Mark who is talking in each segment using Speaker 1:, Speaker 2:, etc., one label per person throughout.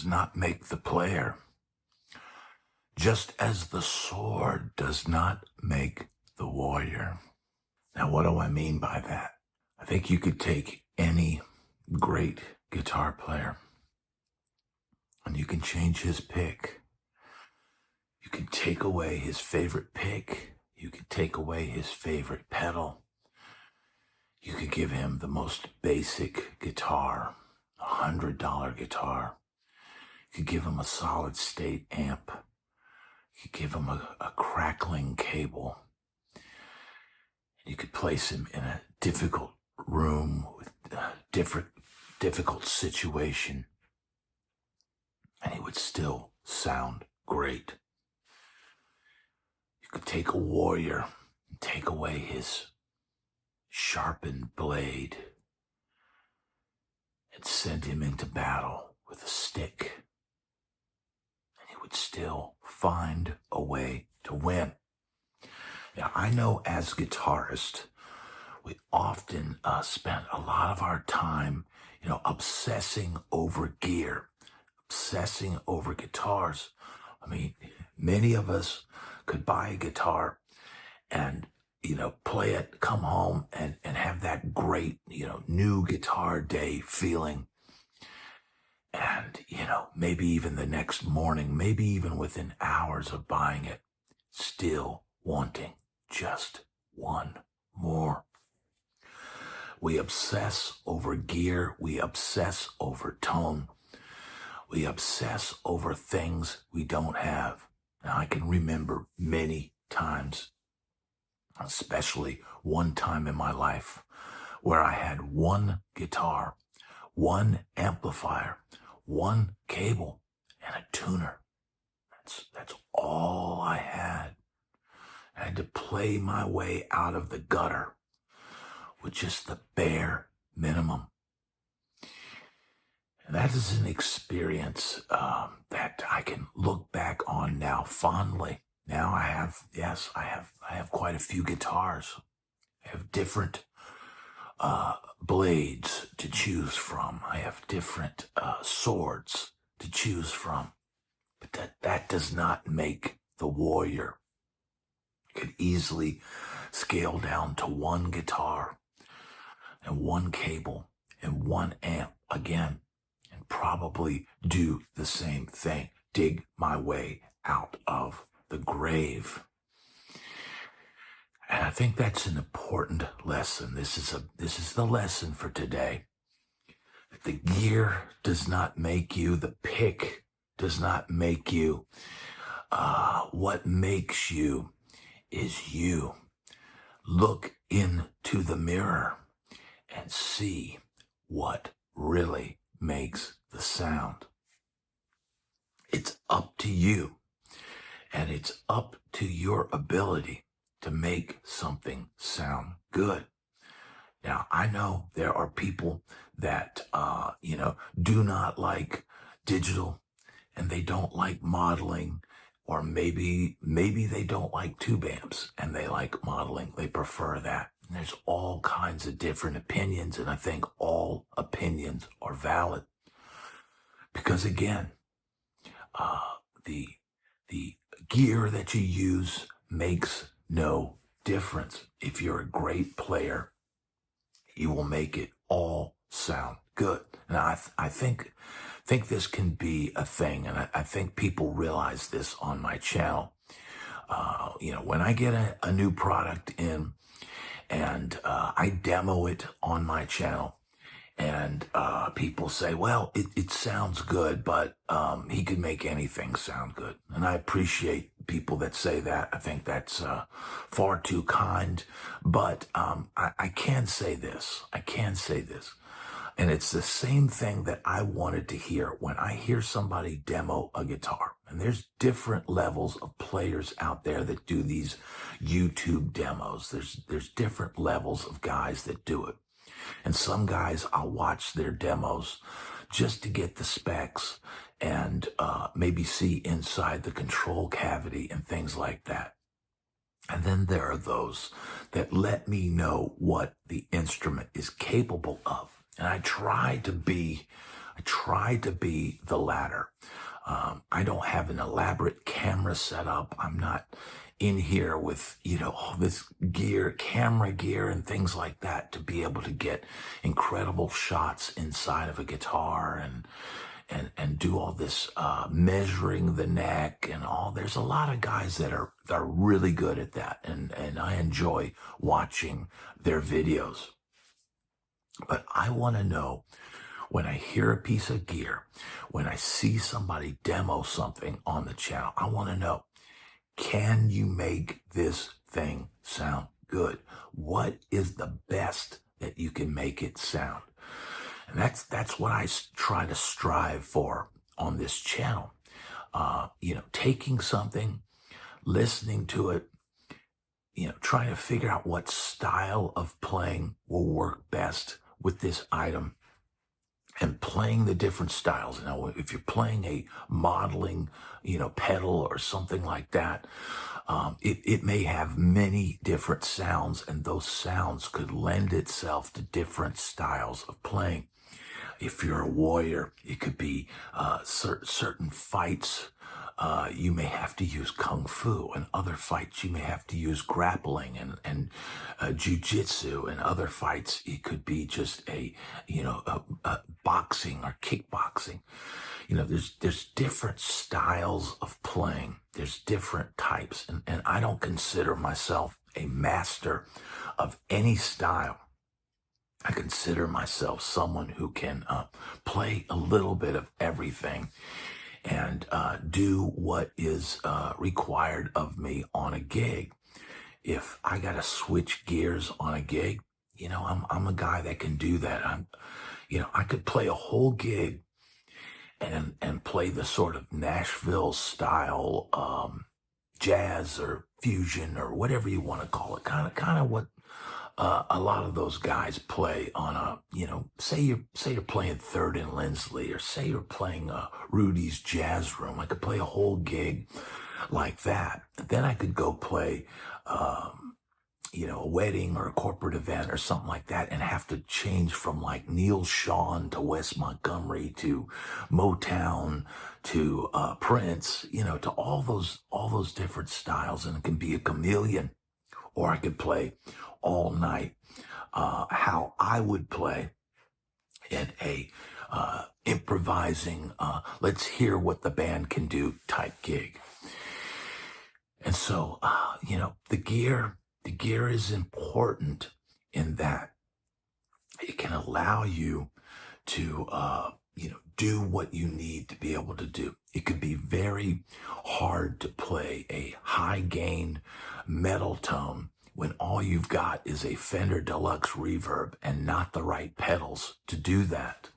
Speaker 1: not make the player, just as the sword does not make the warrior. Now, what do I mean by that? I think you could take any great guitar player and you can change his pick. You can take away his favorite pick. You can take away his favorite pedal. You could give him the most basic guitar, $100 guitar. You could give him a solid state amp. You could give him a crackling cable. You could place him in a difficult room with a difficult situation, and he would still sound great. You could take a warrior and take away his sharpened blade and send him into battle with a stick, and he would still find a way to win. Now, I know as guitarists, we often spend a lot of our time, obsessing over gear, obsessing over guitars. I mean, many of us could buy a guitar and, play it, come home and have that great, new guitar day feeling. And, maybe even the next morning, maybe even within hours of buying it, still wanting just one more. We obsess over gear. We obsess over tone. We obsess over things we don't have. Now, I can remember many times, especially one time in my life, where I had one guitar, one amplifier, one cable, and a tuner. That's all I had. I had to play my way out of the gutter with just the bare minimum. And that is an experience that I can look back on now fondly. Now I have quite a few guitars. I have different blades to choose from. I have different swords to choose from. But that does not make the warrior. I could easily scale down to one guitar and one cable and one amp again, and probably do the same thing, dig my way out of the grave. And I think that's an important lesson. This is the lesson for today. The gear does not make you. The pick does not make you. What makes you is you. Look into the mirror and see what really makes the sound. It's up to you, and it's up to your ability to make something sound good. Now, I know there are people that, do not like digital, and they don't like modeling, or maybe they don't like tube amps and they like modeling. They prefer that. And there's all kinds of different opinions, and I think all opinions are valid. Because again, the gear that you use makes no difference. If you're a great player, you will make it all sound good. And I think this can be a thing, and I think people realize this on my channel. When I get a new product in and I demo it on my channel, and people say, well, it sounds good, but he could make anything sound good. And I appreciate people that say that. I think that's far too kind. But I can say this. And it's the same thing that I wanted to hear when I hear somebody demo a guitar. And there's different levels of players out there that do these YouTube demos. There's different levels of guys that do it. And some guys, I'll watch their demos just to get the specs and maybe see inside the control cavity and things like that. And then there are those that let me know what the instrument is capable of. And I try to be I try to be the latter. I don't have an elaborate camera setup. I'm not in here with, all this gear, camera gear and things like that to be able to get incredible shots inside of a guitar and do all this measuring the neck and all. There's a lot of guys that are really good at that, and I enjoy watching their videos. But I want to know, when I hear a piece of gear, when I see somebody demo something on the channel, I want to know, can you make this thing sound good? What is the best that you can make it sound? And that's what I try to strive for on this channel. Taking something, listening to it, trying to figure out what style of playing will work best with this item, and playing the different styles. Now, if you're playing a modeling, pedal or something like that, it may have many different sounds, and those sounds could lend itself to different styles of playing. If you're a warrior, it could be certain fights. You may have to use kung fu, and other fights you may have to use grappling and jujitsu, and other fights it could be just a boxing or kickboxing. There's different styles of playing. There's different types, and I don't consider myself a master of any style. I consider myself someone who can play a little bit of everything and do what is required of me on a gig. If I got to switch gears on a gig, I'm a guy that can do that. I could play a whole gig and play the sort of Nashville style jazz or fusion or whatever you want to call it, kind of what a lot of those guys play on a, say you're playing Third and Lindsley, or say you're playing Rudy's Jazz Room. I could play a whole gig like that. Then I could go play, a wedding or a corporate event or something like that, and have to change from like Neil Sean to Wes Montgomery to Motown to Prince, to all those different styles, and it can be a chameleon. Or I could play all night how I would play in a improvising, let's hear what the band can do type gig. And so, the gear is important in that it can allow you to, do what you need to be able to do. It could be very hard to play a high gain metal tone when all you've got is a Fender Deluxe reverb and not the right pedals to do that.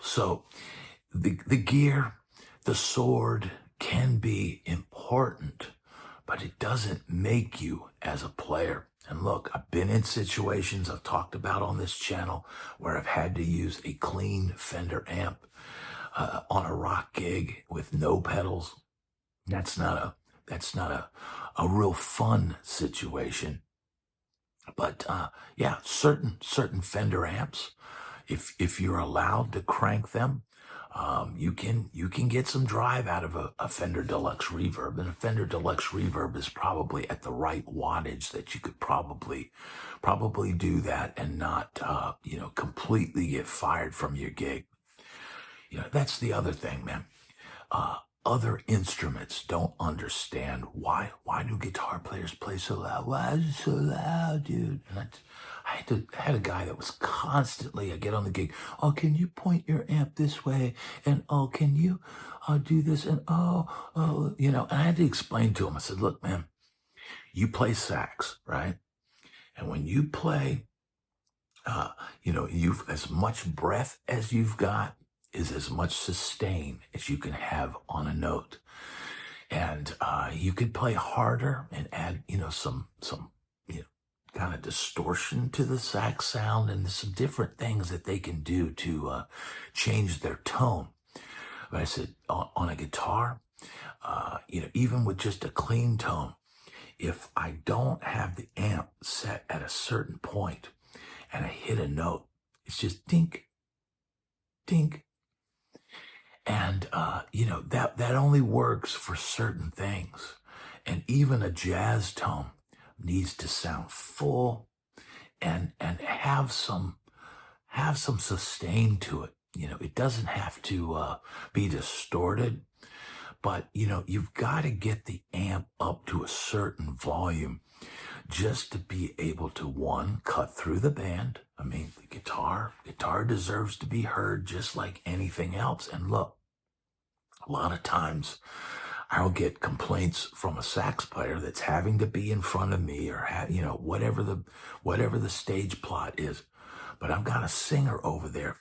Speaker 1: So the gear, the sword can be important, but it doesn't make you as a player. And look, I've been in situations I've talked about on this channel where I've had to use a clean Fender amp on a rock gig with no pedals. That's not a real fun situation. But certain Fender amps, if you're allowed to crank them, you can get some drive out of a Fender Deluxe reverb, and a Fender Deluxe reverb is probably at the right wattage that you could probably do that and not completely get fired from your gig. That's the other thing, man. Other instruments don't understand why do guitar players play so loud? Why is it so loud, dude? And I had a guy that was constantly, I get on the gig, oh, can you point your amp this way? And oh, can you do this? And and I had to explain to him, I said, look, man, you play sax, right? And when you play, you've as much breath as you've got is as much sustain as you can have on a note. And you could play harder and add, some kind of distortion to the sax sound, and some different things that they can do to change their tone. But I said, on a guitar, even with just a clean tone, if I don't have the amp set at a certain point and I hit a note, it's just dink, tink. And, that only works for certain things. And even a jazz tone needs to sound full and have some sustain to it. It doesn't have to be distorted, but you've got to get the amp up to a certain volume just to be able to, one, cut through the band. I mean, the guitar deserves to be heard just like anything else. And look, a lot of times I'll get complaints from a sax player that's having to be in front of me or whatever the stage plot is. But I've got a singer over there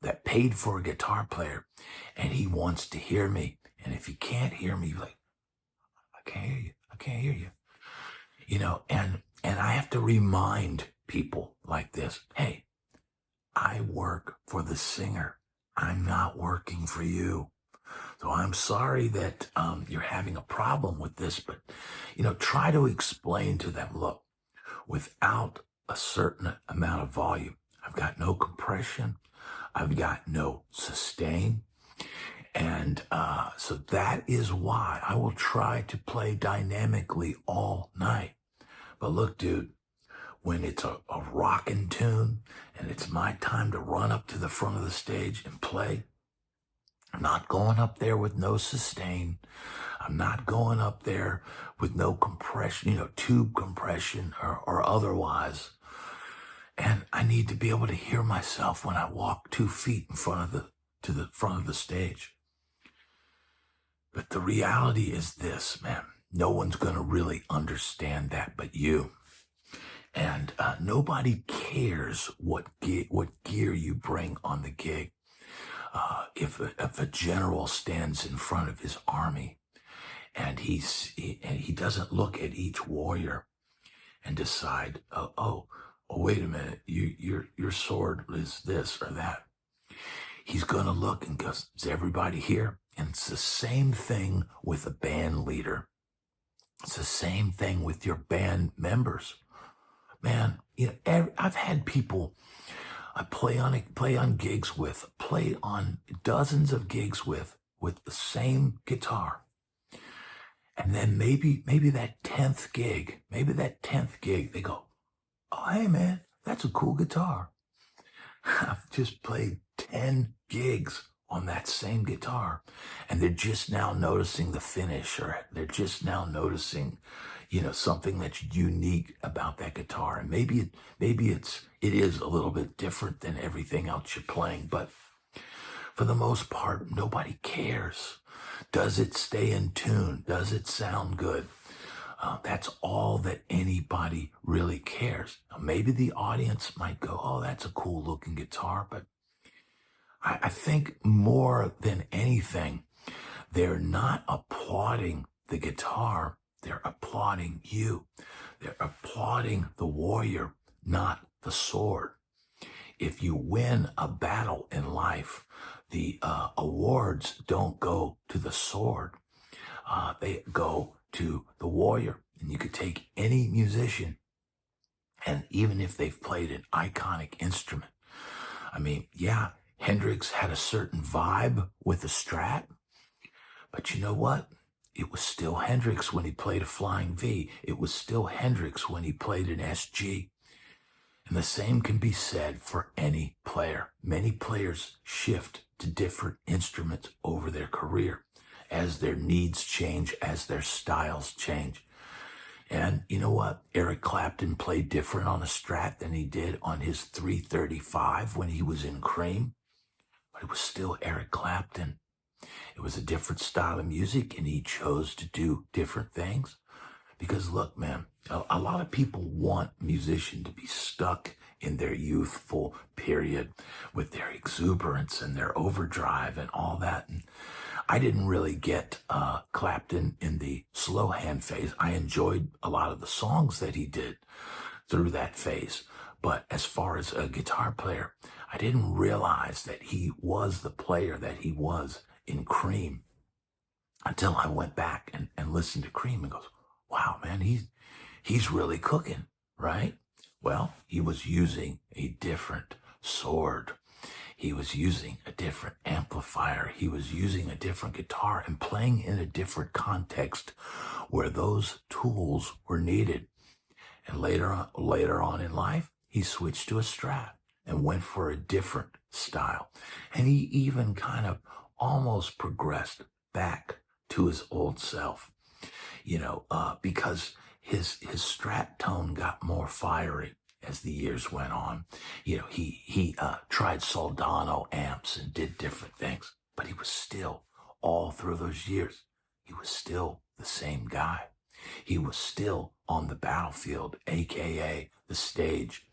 Speaker 1: that paid for a guitar player, and he wants to hear me. And if he can't hear me, like, I can't hear you. I can't hear you. And I have to remind people like this, hey, I work for the singer. I'm not working for you. So I'm sorry that you're having a problem with this, but, try to explain to them, look, without a certain amount of volume, I've got no compression, I've got no sustain. And so that is why I will try to play dynamically all night. But look, dude, when it's a rockin' tune and it's my time to run up to the front of the stage and play, I'm not going up there with no sustain. I'm not going up there with no compression, tube compression or otherwise. And I need to be able to hear myself when I walk 2 feet to the front of the stage. But the reality is this, man. No one's going to really understand that but you. And nobody cares what gear you bring on the gig. If a general stands in front of his army and he doesn't look at each warrior and decide, oh, wait a minute, your sword is this or that. He's going to look and go, is everybody here? And it's the same thing with a band leader. It's the same thing with your band members. Man, I've had people I play on gigs with, play on dozens of gigs with the same guitar. And then maybe that 10th gig, they go, oh, hey man, that's a cool guitar. I've just played 10 gigs on that same guitar, and they're just now noticing the finish, or they're just now noticing, something that's unique about that guitar. And maybe it is a little bit different than everything else you're playing, but for the most part, nobody cares. Does it stay in tune? Does it sound good? That's all that anybody really cares. Now, maybe the audience might go, oh, that's a cool looking guitar, but I think more than anything, they're not applauding the guitar. They're applauding you. They're applauding the warrior, not the sword. If you win a battle in life, the awards don't go to the sword. They go to the warrior. And you could take any musician, and even if they've played an iconic instrument, I mean, yeah, Hendrix had a certain vibe with the Strat, but you know what? It was still Hendrix when he played a Flying V. It was still Hendrix when he played an SG. And the same can be said for any player. Many players shift to different instruments over their career as their needs change, as their styles change. And you know what? Eric Clapton played different on a Strat than he did on his 335 when he was in Cream. But it was still Eric Clapton. It was a different style of music, and he chose to do different things. Because look, man, a lot of people want musicians to be stuck in their youthful period with their exuberance and their overdrive and all that. And I didn't really get Clapton in the slow hand phase. I enjoyed a lot of the songs that he did through that phase. But as far as a guitar player, I didn't realize that he was the player that he was in Cream until I went back and listened to Cream and goes, wow, man, he's really cooking, right? Well, he was using a different sword. He was using a different amplifier. He was using a different guitar and playing in a different context where those tools were needed. And later on in life, he switched to a Strat and went for a different style. And he even kind of almost progressed back to his old self, because his Strat tone got more fiery as the years went on. He tried Soldano amps and did different things, but he was still, all through those years, he was still the same guy. He was still on the battlefield, aka the stage.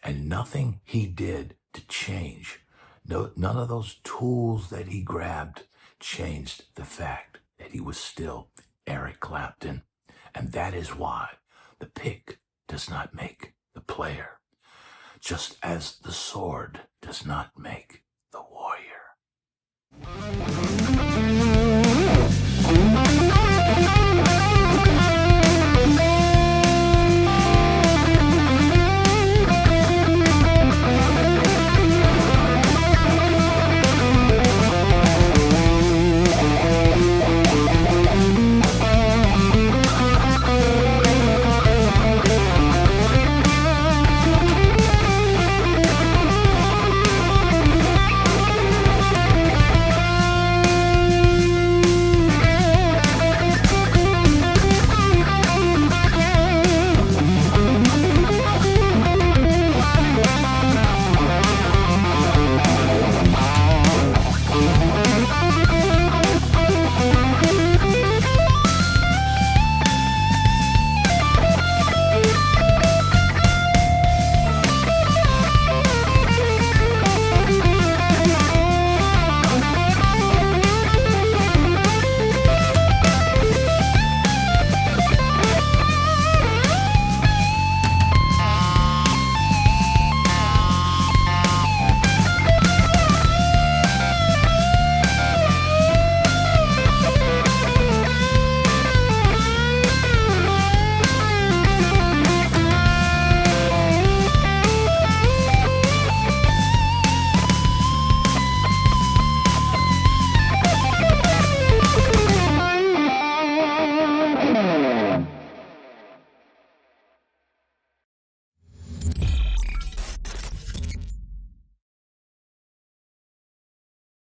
Speaker 1: And nothing he did to change, none of those tools that he grabbed changed the fact that he was still Eric Clapton. And that is why the pick does not make the player, just as the sword does not make the warrior.